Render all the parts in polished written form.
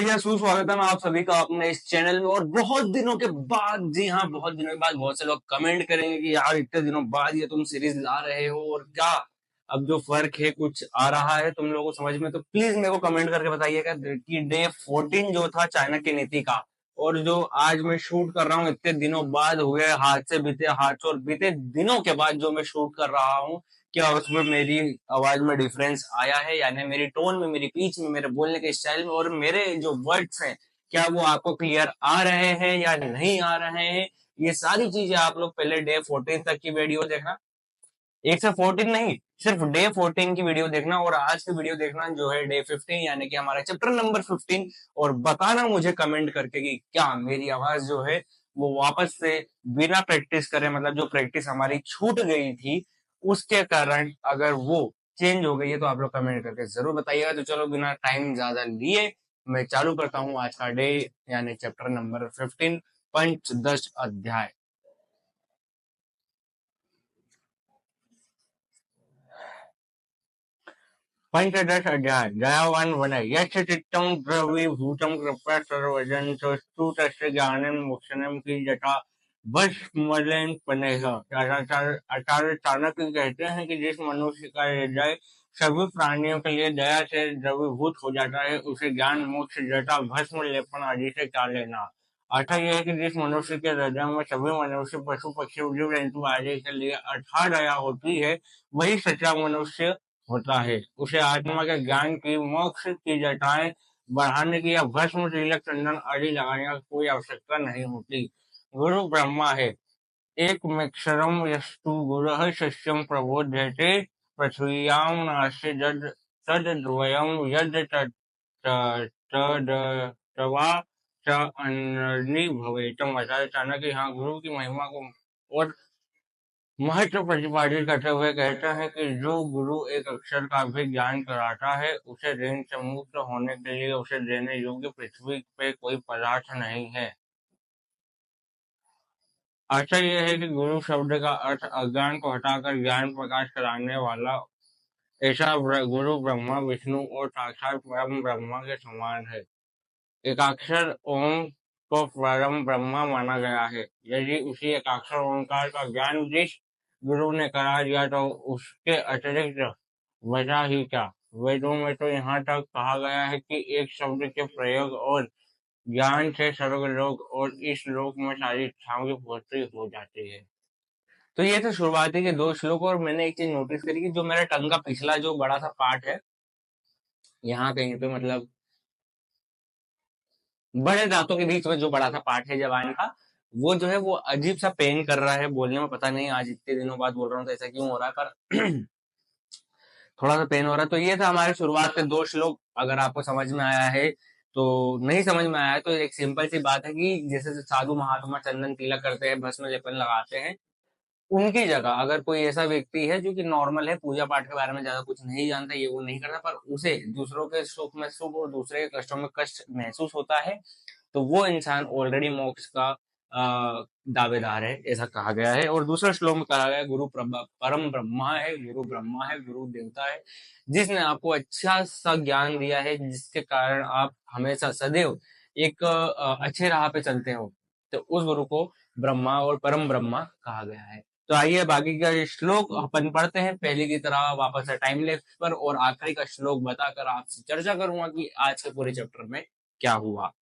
सुस्वागतम आप सभी का अपने इस चैनल में। और बहुत दिनों के बाद, जी हाँ, बहुत दिनों के बाद बहुत से लोग कमेंट करेंगे कि यार इतने दिनों बाद ये तुम सीरीज ला रहे हो और क्या अब जो फर्क है कुछ आ रहा है तुम लोगों को समझ में। तो प्लीज मेरे को कमेंट करके बताइएगा कि डे 14 जो था चाणक्य नीति का और जो आज मैं शूट कर रहा हूँ इतने दिनों बाद हुए, हाथ से बीते हाथ और बीते दिनों के बाद जो मैं शूट कर रहा हूँ, क्या उसमें मेरी आवाज में डिफरेंस आया है, यानी मेरी टोन में, मेरी पीच में, मेरे बोलने के स्टाइल में और मेरे जो वर्ड्स हैं क्या वो आपको क्लियर आ रहे हैं या नहीं आ रहे हैं। ये सारी चीजें आप लोग पहले डे 14 तक की वीडियो देखना, एक से 14 नहीं, सिर्फ डे 14 की वीडियो देखना और आज की वीडियो देखना जो है डे 15 यानी कि हमारा चैप्टर नंबर 15। और बताना मुझे कमेंट करके कि क्या मेरी आवाज जो है वो वापस से बिना प्रैक्टिस करे, मतलब जो प्रैक्टिस हमारी छूट गई थी उसके कारण अगर वो चेंज हो गई है, तो आप लोग कमेंट करके जरूर बताइएगा। तो चलो बिना टाइम ज्यादा लिए मैं चालू करता हूँ आज का डे यानी चैप्टर नंबर 15, पंचदश अध्याय। पंचदश अध्याय दयावान वनय यस्य चित्तं द्रवीभूतं कृपया सर्वजनस्तु तस्य ज्ञानं मोक्षणं की जटा भस्मलेन पनेह। आचार्य चाणक्य कहते हैं कि जिस मनुष्य का हृदय सभी प्राणियों के लिए दया से द्रवीभूत हो जाता है उसे ज्ञान मोक्ष जटा भस्म लेपन आदि से क्या लेना। अर्थ यह है कि जिस मनुष्य के हृदय में सभी मनुष्य पशु पक्षी जीव जंतु आदि के लिए अथाह दया होती है वही सच्चा मनुष्य होता है। उसे आत्मा के ज्ञान की, मोक्ष की जटाएं बढ़ाने की या भस्म तिलक चंदन आदि लगाने की कोई आवश्यकता नहीं होती। गुरु ब्रह्मा है एक मिक्षरम यस्तु गुरु शिष्यम प्रबोध्यते पृथ्व्याम नास्य जद तद्वयम यद तवा च अन्नी भवेतम। आचार्य चाणक्य यहाँ गुरु की महिमा को और महत्व प्रतिपादित करते हुए कहता है कि जो गुरु एक अक्षर का भी ज्ञान कराता है उसे ऋण से मुक्त होने के लिए उसे देने योग्य पृथ्वी पे कोई पदार्थ नहीं है। आशा यह है कि गुरु शब्द का अर्थ अज्ञान को हटाकर ज्ञान प्रकाश कराने वाला ऐसा गुरु ब्रह्मा विष्णु और साक्षात परम ब्रह्मा के समान है। एकाक्षर ओम को परम ब्रह्मा माना गया है। यदि उसी एकाक्षर ओंकार का ज्ञान जिस गुरु ने करा दिया तो उसके अतिरिक्त वजह ही क्या। वेदों में तो यहाँ तक कहा गया है कि एक शब्द के प्रयोग और ज्ञान से स्वर्गलोक और इस लोक में सारी इच्छाओं की पूर्ति हो जाती है। तो ये थे शुरुआती के दो श्लोक। और मैंने एक चीज नोटिस करी कि जो मेरा टंग का पिछला जो बड़ा सा पार्ट है यहाँ कहीं पे, मतलब बड़े दांतों के बीच में जो बड़ा सा पार्ट है जबान का, वो जो है वो अजीब सा पेन कर रहा है बोलने में। पता नहीं आज इतने दिनों बाद बोल रहा हूँ तो ऐसा क्यों हो रहा है, पर थोड़ा सा पेन हो रहा है। तो ये था हमारे शुरुआत के दो श्लोक। अगर आपको समझ में आया है तो, नहीं समझ में आया है तो एक सिंपल सी बात है कि जैसे साधु महात्मा चंदन तिलक करते हैं, भस्म लेपन लगाते हैं, उनकी जगह अगर कोई ऐसा व्यक्ति है जो कि नॉर्मल है, पूजा पाठ के बारे में ज्यादा कुछ नहीं जानता, ये वो नहीं करता, पर उसे दूसरों के सुख में सुख और दूसरे के कष्टों में कष्ट महसूस होता है, तो वो इंसान ऑलरेडी मोक्ष का दावेदार है, ऐसा कहा गया है। और दूसरा श्लोक में कहा गया है गुरु परम ब्रह्मा है, गुरु ब्रह्मा है, गुरु देवता है, जिसने आपको अच्छा सा ज्ञान दिया है जिसके कारण आप हमेशा सदैव एक अच्छे राह पे चलते हो, तो उस गुरु को ब्रह्मा और परम ब्रह्मा कहा गया है। तो आइए बाकी का श्लोक अपन पढ़ते हैं पहले की तरह वापस से टाइम लेफ्ट पर, और आखिरी का श्लोक बताकर आपसे चर्चा करूंगा कि आज के पूरे चैप्टर में क्या हुआ।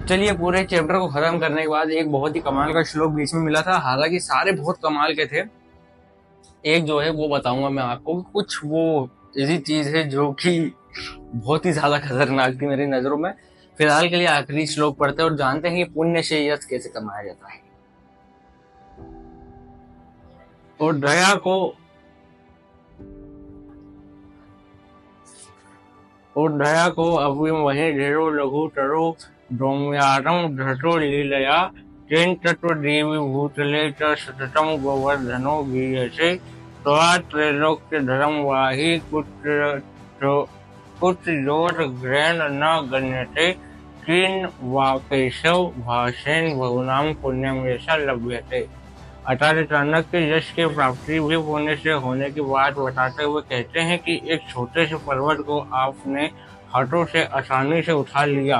चलिए पूरे चैप्टर को खत्म करने के बाद एक बहुत ही कमाल का श्लोक बीच में मिला था, हालांकि सारे बहुत कमाल के थे। एक जो है वो बताऊंगा मैं आपको, कुछ वो ऐसी चीज है जो कि बहुत ही ज्यादा खतरनाक थी मेरी नजरों में। फिलहाल के लिए आखिरी श्लोक पढ़ते हैं और जानते हैं कि पुण्य से यश कैसे कमाया जाता है। और दया को और दया को अभी वहीं ढेरो लघु तरो द्रौम्यारं धृतो लीलया तेन तत्व देवी भूतले च सततं गोवर्धनो गीयसे त्वा त्रैलोक्य धर्म वाहि कुछ दोष ग्रहण न गण्यते किन वाकेशव भाषेन बहुनाम पुण्यम ऐसा लभ्यते। आचार्य चाणक्य यश की प्राप्ति भी होने से होने की बात बताते हुए कहते हैं कि एक छोटे से पर्वत को आपने हाथों से आसानी से उठा लिया।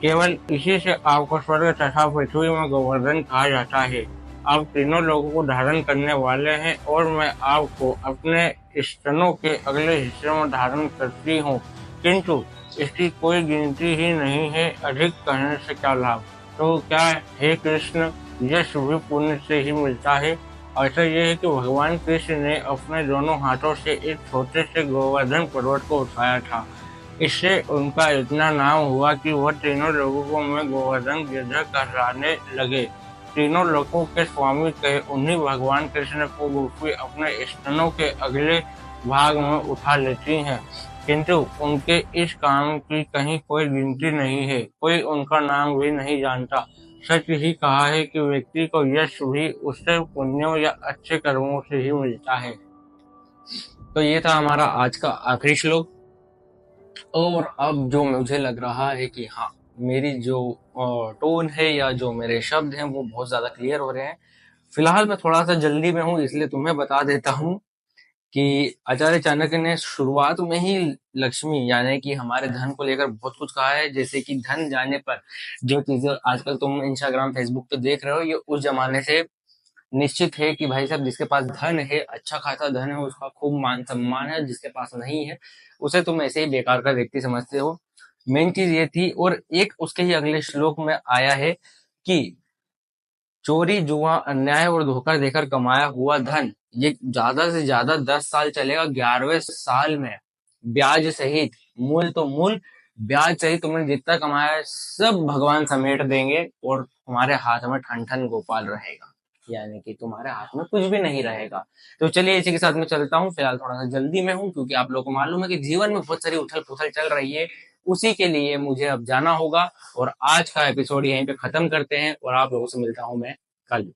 केवल इसी से आपको स्वर्ग तथा पृथ्वी में गोवर्धन कहा जाता है। आप तीनों लोगों को धारण करने वाले हैं और मैं आपको अपने स्तनों के अगले हिस्से में धारण करती हूँ, किंतु इसकी कोई गिनती ही नहीं है, अधिक कहने से क्या लाभ। तो क्या हे कृष्ण, यश भी पुण्य से ही मिलता है। ऐसा यह है कि भगवान कृष्ण ने अपने दोनों हाथों से एक छोटे से गोवर्धन पर्वत को उठाया था। इससे उनका इतना नाम हुआ कि वह तीनों लोगों में गोवर्धन गिरधर कहलाने लगे। तीनों लोगों के स्वामी कहे उन्हीं भगवान कृष्ण को गोपी अपने स्तनों के अगले भाग में उठा लेती हैं, किंतु उनके इस काम की कहीं कोई गिनती नहीं है, कोई उनका नाम भी नहीं जानता। सच ही कहा है कि व्यक्ति को यश भी उससे पुण्यों या अच्छे कर्मों से ही मिलता है। तो ये था हमारा आज का आखिरी श्लोक। और अब जो मुझे लग रहा है कि हाँ, मेरी जो टोन है या जो मेरे शब्द हैं वो बहुत ज्यादा क्लियर हो रहे हैं। फिलहाल मैं थोड़ा सा जल्दी में हूँ, इसलिए तुम्हें बता देता हूँ कि आचार्य चाणक्य ने शुरुआत में ही लक्ष्मी यानी कि हमारे धन को लेकर बहुत कुछ कहा है। जैसे कि धन जाने पर जो चीजें आजकल तुम इंस्टाग्राम फेसबुक पे देख रहे हो, ये उस जमाने से निश्चित है कि भाई साहब जिसके पास धन है, अच्छा खासा धन है, उसका खूब मान सम्मान है। जिसके पास नहीं है उसे तुम ऐसे ही बेकार का व्यक्ति समझते हो। मेन चीज ये थी। और एक उसके ही अगले श्लोक में आया है कि चोरी जुआ अन्याय और धोखा देकर कमाया हुआ धन ये ज्यादा से ज्यादा 10 साल चलेगा। 11वें साल में ब्याज सहित, मूल तो मूल, ब्याज सहित तुमने जितना कमाया है सब भगवान समेट देंगे और तुम्हारे हाथ में ठन ठन गोपाल रहेगा, यानी कि तुम्हारे हाथ में कुछ भी नहीं रहेगा। तो चलिए इसी के साथ मैं चलता हूँ। फिलहाल थोड़ा सा जल्दी में हूँ क्योंकि आप लोगों को मालूम है कि जीवन में बहुत सारी उथल पुथल चल रही है, उसी के लिए मुझे अब जाना होगा। और आज का एपिसोड यहीं पे खत्म करते हैं और आप लोगों से मिलता हूँ मैं कल।